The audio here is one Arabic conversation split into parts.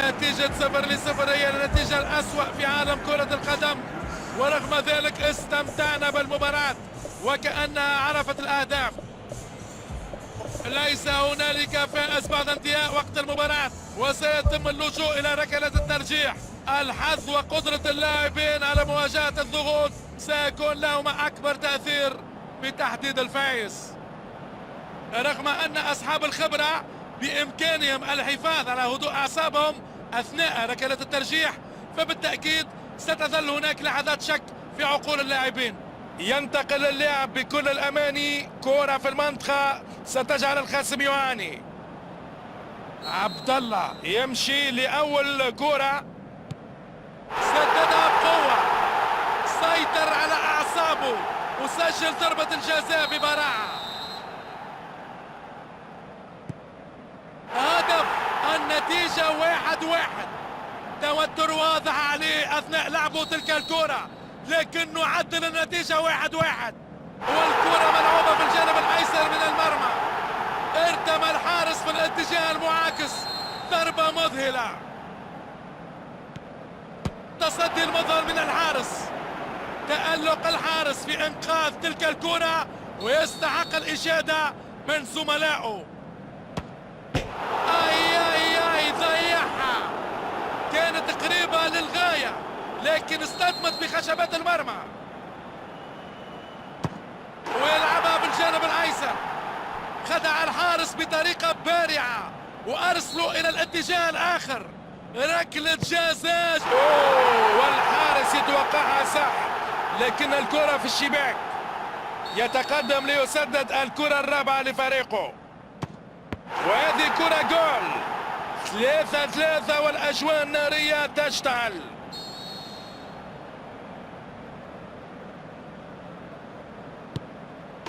نتيجة 0-0 هي النتيجة الأسوأ في عالم كرة القدم، ورغم ذلك استمتعنا بالمباراة وكأنها عرفت الأهداف. ليس هنالك فائز بعد انتهاء وقت المباراة، وسيتم اللجوء إلى ركلة الترجيح. الحظ وقدرة اللاعبين على مواجهة الضغوط سيكون لهما أكبر تأثير في تحديد الفائز. رغم أن أصحاب الخبرة بإمكانهم الحفاظ على هدوء أعصابهم أثناء ركلة الترجيح، فبالتأكيد ستظل هناك لحظات شك في عقول اللاعبين. ينتقل اللعب بكل الأماني، كرة في المنطقة ستجعل الخصم يعاني. عبد الله يمشي لأول كرة، سددها بقوة، سيطر على أعصابه وسجل ضربة الجزاء ببراعة. هدف، النتيجة 1-1. توتر واضح عليه أثناء لعبه تلك الكرة، لكنه عدل النتيجة 1-1. والكرة ملعوبة في الجانب الأيسر من المرمى، ارتمى الحارس في الاتجاه المعاكس، ضربة مذهلة. تصدي المظهر من الحارس، تألق الحارس في إنقاذ تلك الكرة، ويستحق الإشادة من زملائه. ضيعها، كانت قريبة للغاية لكن اصطدمت بخشبات المرمى. ويلعبها بالجانب الايسر، خدع الحارس بطريقة بارعة وارسله الى الاتجاه الاخر. ركلة جزاء، والحارس يتوقعها صح، لكن الكرة في الشباك. يتقدم ليسدد الكرة الرابعة لفريقه، وهذه كرة جول. 3-3 والأجواء النارية تشتعل.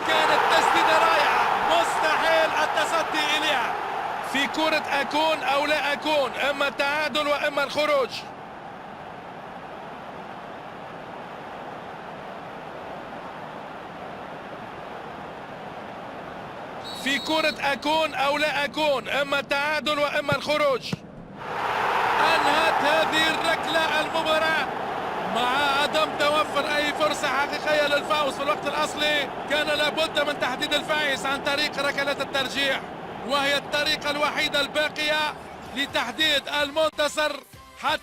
كانت تسديدة رائعة، مستحيل التصدي إليها. في كرة أكون أو لا أكون، إما التعادل وإما الخروج. في كرة أكون أو لا أكون، إما التعادل وإما الخروج. أنهت هذه الركلة المباراة مع عدم توفر أي فرصة حقيقية للفوز. في الوقت الأصلي كان لابد من تحديد الفائز عن طريق ركلة الترجيح، وهي الطريقة الوحيدة الباقية لتحديد المنتصر حتى